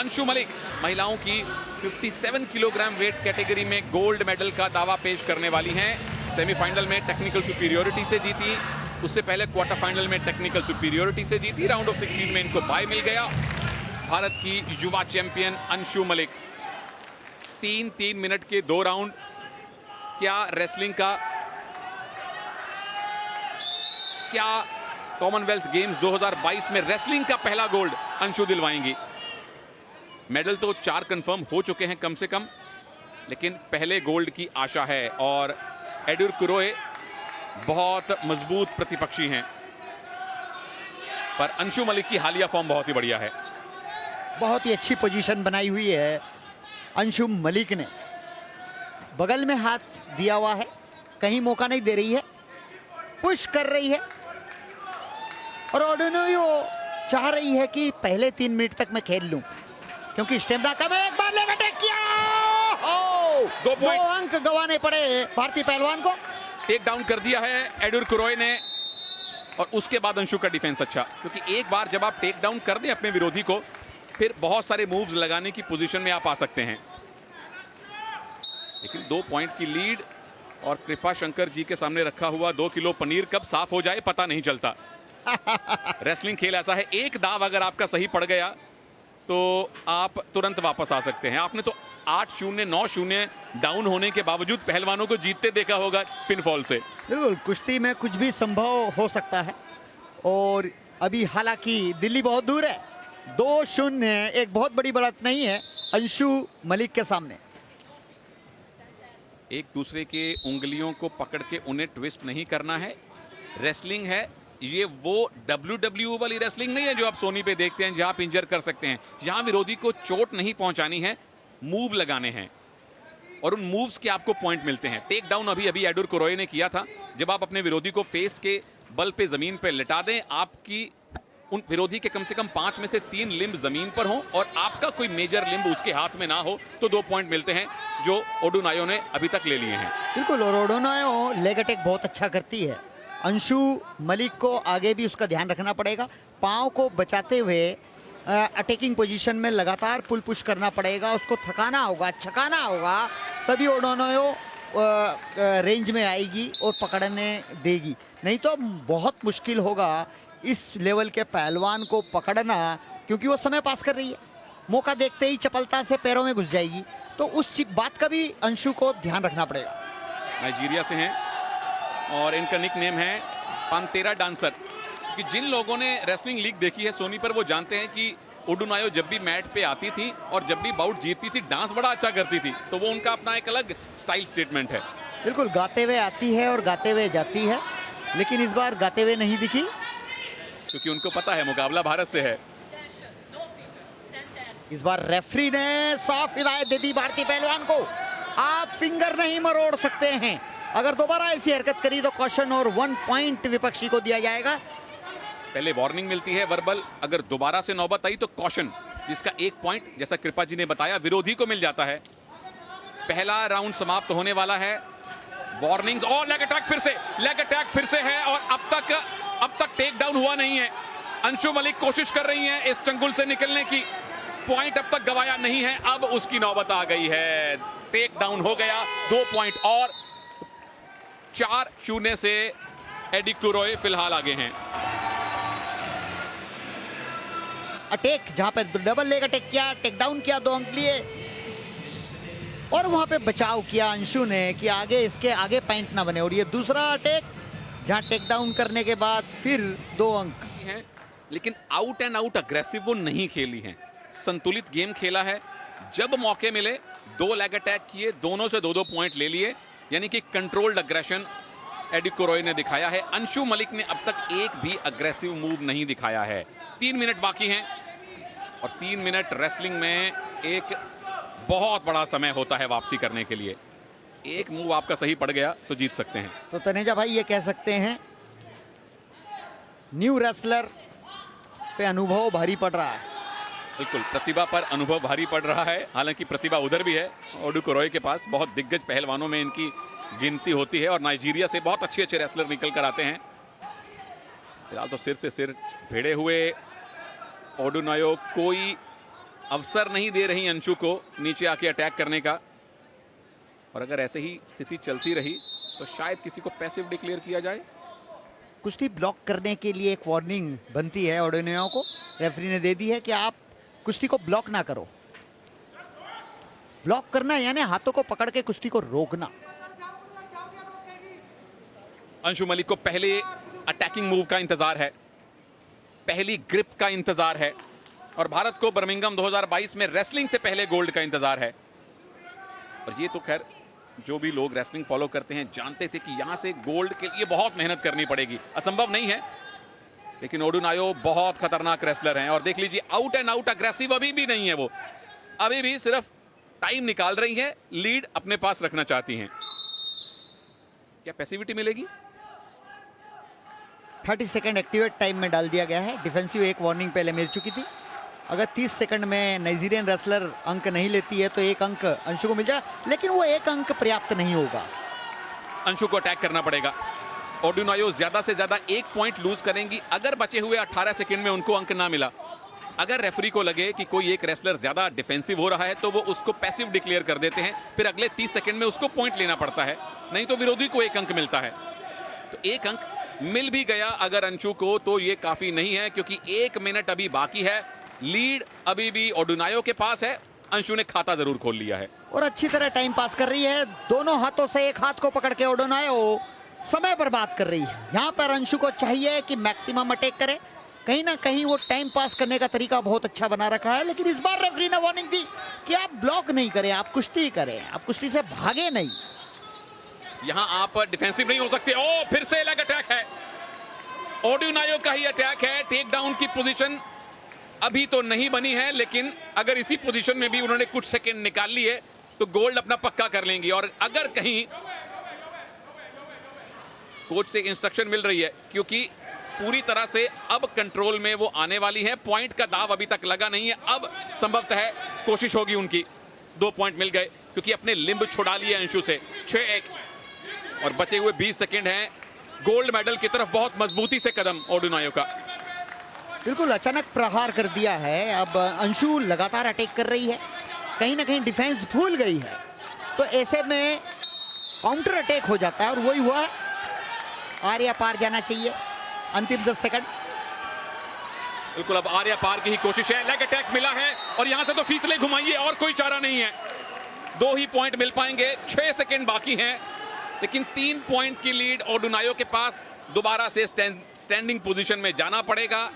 अंशु मलिक महिलाओं की 57 kilogram weight category में गोल्ड मेडल का दावा पेश करने वाली हैं। सेमीफाइनल में टेक्निकल सुपीरियोरिटी से जीती, उससे पहले क्वार्टर फाइनल में टेक्निकल सुपीरियोरिटी से जीती। राउंड ऑफ 16 में इनको बाय मिल गया। भारत की युवा चैंपियन अंशु मलिक 3 मिनट के 2 राउंड। क्या रेसलिंग का, क्या कॉमनवेल्थ गेम्स 2022 में रेसलिंग का पहला गोल्ड अंशु दिलवाएंगी? मेडल तो 4 कंफर्म हो चुके हैं कम से कम, लेकिन पहले गोल्ड की आशा है। और एडुर कुरोए बहुत मजबूत प्रतिपक्षी हैं, पर अंशु मलिक की हालिया फॉर्म बहुत ही बढ़िया है। बहुत ही अच्छी पोजीशन बनाई हुई है अंशु मलिक ने। बगल में हाथ दिया हुआ है, कहीं मौका नहीं दे रही है, पुश कर रही है। और ओडुनोयो चाह रही है कि पहले 3 मिनट तक मैं खेल लूं, क्योंकि स्टेमिना कम है। एक बार लेग अटैक किया, दो अंक गंवाने पड़े भारतीय पहलवान को। टेक डाउन कर दिया है एडुर कुरोए ने, और उसके बाद अंशु का डिफेंस अच्छा, क्योंकि एक बार जब आप टेक डाउन कर दें अपने विरोधी को, फिर बहुत सारे मूव्स लगाने की पोजीशन में आप आ सकते हैं। लेकिन 2 पॉइंट की लीड, और कृपा शंकर जी के सामने रखा हुआ 2 किलो पनीर कब साफ हो जाए पता नहीं चलता। रेसलिंग खेल ऐसा है, एक दाव अगर आपका सही पड़ गया तो आप तुरंत वापस आ सकते हैं। आपने तो 8-0 9-0 डाउन होने के बावजूद पहलवानों को जीतते देखा होगा पिनफॉल से। बिल्कुल, कुश्ती में कुछ भी संभव हो सकता है। और अभी हालांकि दिल्ली बहुत दूर है, 2-0 एक बहुत बड़ी बढ़त नहीं है अंशु मलिक के सामने। एक दूसरे के उंगलियों को पकड़ के उन्हें ट्विस्ट नहीं करना है। रेसलिंग है ये, वो WWE वाली रेसलिंग नहीं है जो आप सोनी पे देखते हैं, जहां आप इंजर कर सकते हैं। यहां विरोधी को चोट नहीं पहुंचानी है, मूव लगाने हैं, और उन मूव्स के आपको पॉइंट मिलते हैं। टेक डाउन अभी एडुर कुरोए ने किया था। जब आप अपने विरोधी को फेस के बल पे जमीन पे लिटा दें, आपकी उन विरोधी के कम से कम 5 में से 3 लिम्ब जमीन पर हो और आपका कोई मेजर लिम्ब उसके हाथ में ना हो, तो 2 पॉइंट मिलते हैं, जो ओडुनायो ने अभी तक ले लिए हैं। बिल्कुल, और ओडुनायो लेग अटैक बहुत अच्छा करती है। अंशु मलिक को आगे भी उसका ध्यान रखना पड़ेगा, पांव को बचाते हुए अटैकिंग पोजीशन में लगातार पुल पुश करना पड़ेगा, उसको थकाना होगा, छकाना होगा, तभी ओडुनायो रेंज में आएगी और पकड़ने देगी। नहीं तो बहुत मुश्किल होगा इस लेवल के पहलवान को पकड़ना, क्योंकि वो समय पास कर रही है, मौका देखते ही चपलता से पैरों में घुस जाएगी। तो उस बात का भी अंशु को ध्यान रखना पड़ेगा। नाइजीरिया से हैं और इनका निक नेम है पांतेरा डांसर, कि जिन लोगों ने रेसलिंग लीग देखी है सोनी पर, वो जानते हैं कि ओडुनायो जब भी मैट पे आती थी और जब भी बाउट जीतती थी, डांस बड़ा अच्छा करती थी। तो वो उनका अपना एक अलग स्टाइल स्टेटमेंट है। बिल्कुल, गाते हुए आती है और गाते हुए जाती है, लेकिन इस बार गाते हुए नहीं दिखी, क्योंकि उनको पता है मुकाबला भारत से है। इस बार रेफरी ने साफ हिदायत दे दी भारतीय पहलवान को, आप फिंगर नहीं मरोड़ सकते हैं। अगर दोबारा ऐसी हरकत करी तो कॉशन और 1 पॉइंट विपक्षी को दिया जाएगा। पहले वार्निंग मिलती है वर्बल, अगर दोबारा से नौबत आई तो कॉशन, जिसका 1 पॉइंट जैसा कृपा जी ने बताया विरोधी को मिल जाता है। पहला राउंड समाप्त होने वाला है। वार्निंग्स और लेग अटैक फिर से है, और अब तक टेक डाउन हुआ नहीं है। अंशु मलिक कोशिश कर रही हैं इस चंगुल से निकलने की, पॉइंट अब तक गवाया नहीं है, अब उसकी नौबत आ गई है। टेक डाउन हो गया, 2 पॉइंट, और 4-0 से एडी कुरोए फिलहाल आगे हैं। अटैक, जहां पर डबल लेग अटैक किया, टेक डाउन किया, 2 अंक लिए, और वहां पे बचाव किया अंशु ने कि आगे इसके आगे पॉइंट ना बने। और ये दूसरा अटैक, जहां टेक डाउन करने के बाद फिर 2 अंक हैं, लेकिन आउट एंड आउट अग्रेसिव वो नहीं खेली हैं। संतुलित गेम खेला है, जब मौके मिले 2 लेग अटैक किए, दोनों से 2-2 पॉइंट ले लिए, यानी कि कंट्रोल्ड अग्रेशन एडी कुरोए ने दिखाया है। अंशु मलिक ने अब तक एक भी अग्रेसिव मूव नहीं दिखाया है। 3 मिनट बाकी हैं, और 3 मिनट रेसलिंग में एक बहुत बड़ा समय होता है वापसी करने के लिए। एक मूव आपका सही पड़ गया तो जीत सकते हैं। तो तनेजा भाई ये कह सकते हैं न्यू रेसलर पे अनुभव भारी पड़ रहा है। बिल्कुल, प्रतिभा पर अनुभव भारी पड़ रहा है। हालांकि प्रतिभा उधर भी है, ओडू कुरोए के पास बहुत दिग्गज पहलवानों में इनकी गिनती होती है, और नाइजीरिया से बहुत अच्छे रेसलर निकल कर आते हैं। फिलहाल तो सिर से सिर भिड़े हुए ओडुनायो कोई अवसर नहीं दे रही अंशु को नीचे आके अटैक करने का। और अगर ऐसे ही स्थिति चलती रही तो शायद किसी को पैसिव डिक्लेयर किया जाए। कुश्ती ब्लॉक करने के लिए एक वार्निंग बनती है ओडोनायो को, रेफरी ने दे दी है कि आप कुश्ती को ब्लॉक ना करो। ब्लॉक करना यानी हाथों को पकड़ के कुश्ती को रोकना। अंशु मलिक को पहले अटैकिंग मूव का इंतजार है, पहली ग्रिप का इंतजार है, और भारत को बर्मिंघम 2022 में रेसलिंग से पहले गोल्ड का इंतजार है। और ये तो खैर जो भी लोग रेसलिंग फॉलो करते हैं जानते थे कि यहां से गोल्ड के लिए बहुत मेहनत करनी पड़ेगी, असंभव नहीं है। लेकिन ओडोनायो बहुत खतरनाक रेसलर हैं और देख लीजिए आउट एंड आउट अग्रेसिव अभी भी नहीं है वो, अभी भी सिर्फ टाइम निकाल रही है, लीड अपने पास रखना चाहती हैं। क्या पैसिविटी मिलेगी? 30 सेकंड एक्टिवेट टाइम में डाल दिया गया है। डिफेंसिव एक वार्निंग पहले मिल चुकी थी। अगर 30 सेकंड में नाइजीरियन रेसलर अंक नहीं लेती है तो एक अंक अंशु को मिल जाए, लेकिन वो एक अंक पर्याप्त नहीं होगा। अंशु को अटैक करना पड़ेगा। ओडोनायो ज्यादा से ज्यादा 1 पॉइंट लूज करेंगी अगर बचे हुए 18 सेकंड में उनको अंक ना मिला। अगर रेफरी को लगे कि कोई एक रेसलर ज्यादा डिफेंसिव हो रहा है तो वो उसको पैसिव डिक्लेयर कर देते हैं, फिर अगले 30 सेकंड में उसको पॉइंट लेना पड़ता है, नहीं तो विरोधी को एक अंक मिलता है। तो एक अंक मिल भी गया अगर अंशु को तो ये काफी नहीं है, क्योंकि 1 मिनट अभी बाकी है। लीड अभी भी ओडोनायो के पास है, अंशु ने खाता जरूर खोल लिया है और अच्छी तरह टाइम पास कर रही है। दोनों हाथों से एक हाथ को पकड़ के ओडोनायो समय बर्बाद कर रही है। यहाँ पर अंशु को चाहिए कि मैक्सिमम अटैक करे, कहीं ना कहीं वो टाइम पास करने का तरीका बहुत अच्छा बना रखा है। लेकिन इस बार रेफरी ने वार्निंग दी कि आप ब्लॉक नहीं करें, आप कुश्ती करें, आप कुश्ती से भागे नहीं। यहां आप डिफेंसिव नहीं हो सकते। ओ फिर से लेग अटैक है, ओडोनायो का ही अटैक है। टेक डाउन की पोजीशन अभी तो नहीं बनी है, लेकिन अगर इसी पोजीशन में भी उन्होंने कुछ सेकंड निकाल लिए तो गोल्ड अपना पक्का कर लेंगी। और अगर कहीं कोच से इंस्ट्रक्शन मिल रही है, क्योंकि पूरी तरह से अब कंट्रोल में वो आने वाली है, पॉइंट का दाव अभी तक लगा नहीं है, अब संभवतः कोशिश होगी उनकी। 2 पॉइंट मिल गए क्योंकि अपने लिंब छुड़ा लिए अंशु से। 6-1 और बचे हुए 20 सेकंड हैं। गोल्ड मेडल की तरफ बहुत मजबूती से कदम ओडोनायो का। बिल्कुल अचानक प्रहार कर दिया है। अब अंशु लगातार अटैक कर रही है, कहीं ना कहीं डिफेंस भूल गई है, तो ऐसे में काउंटर अटैक हो जाता है और वही हुआ। आर्या पार जाना चाहिए। अंतिम 10 सेकंड। बिल्कुल अब आर्या पार की ही कोशिश है। लेग अटैक मिला है और यहां से तो फीसले घुमाइए, और कोई चारा नहीं है। 2 ही पॉइंट मिल पाएंगे, 6 सेकंड बाकी हैं, लेकिन 3 पॉइंट की लीड ओडोनायो के पास। दोबारा से स्टैंडिंग पोजीशन में जाना पड़ेगा,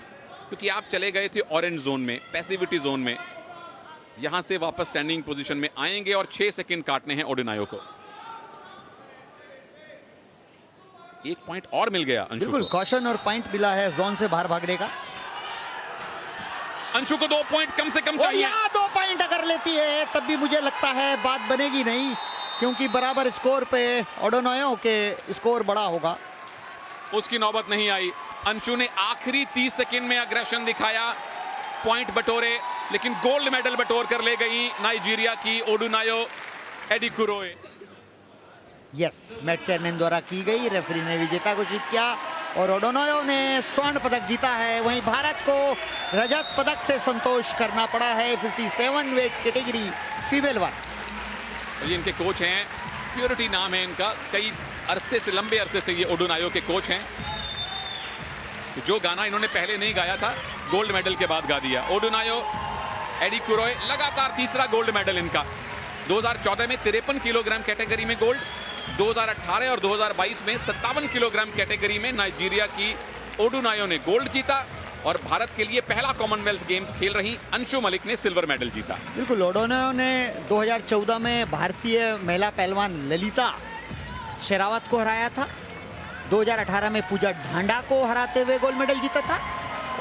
क्योंकि आप चले गए थे ऑरेंज जोन में, पैसिविटी जोन में। यहां से वापस स्टैंडिंग पोजीशन में आएंगे और 6 सेकंड काटने हैं ओडोनायो को। 1 पॉइंट और मिल गया अंशु बिल्कुल को। कॉशन और पॉइंट मिला है जोन से बाहर भागने का। अंशु को 2 पॉइंट कम से कम और चाहिए। यहाँ 2 पॉइंट अगर लेती है तब भी मुझे लगता है बात बनेगी नहीं, क्योंकि बराबर स्कोर पे ओडोनायो के स्कोर बड़ा होगा। उसकी नौबत नहीं आई। अंशु ने आखिरी 30 सेकंड में अग्रेशन दिखाया, पॉइंट बटोरे, लेकिन गोल्ड मेडल बटोर कर ले गई नाइजीरिया की ओडोनायो एडिकुरोए। यस, मैच चेयरमैन द्वारा की गई, रेफरी ने विजेता घोषित किया और ओडोनायो ने स्वर्ण पदक जीता है। वहीं भारत को रजत पदक से संतोष करना पड़ा है 57 वेट कैटेगरी फीमेल 1। ये इनके कोच हैं, प्योरिटी नाम है इनका, कई अरसे से, लंबे अरसे से ये ओडोनायो के कोच हैं। तो जो गाना इन्होंने पहले नहीं गाया था, गोल्ड मेडल के बाद गा दिया। ओडोनायो एडिकुरोए लगातार तीसरा गोल्ड मेडल इनका। 2014 में 53 किलोग्राम कैटेगरी में गोल्ड, 2018 और 2022 में 57 किलोग्राम कैटेगरी में नाइजीरिया की ओडोनायो ने गोल्ड जीता। और भारत के लिए पहला कॉमनवेल्थ गेम्स खेल रही अंशु मलिक ने सिल्वर मेडल जीता। बिल्कुल, ओडोनायो ने 2014 में भारतीय महिला पहलवान ललिता शेरावत को हराया था। 2018 में पूजा ढांडा को हराते हुए गोल्ड मेडल जीता था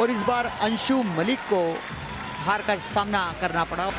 और इस बार अंशु मलिक को हार का सामना करना पड़ा।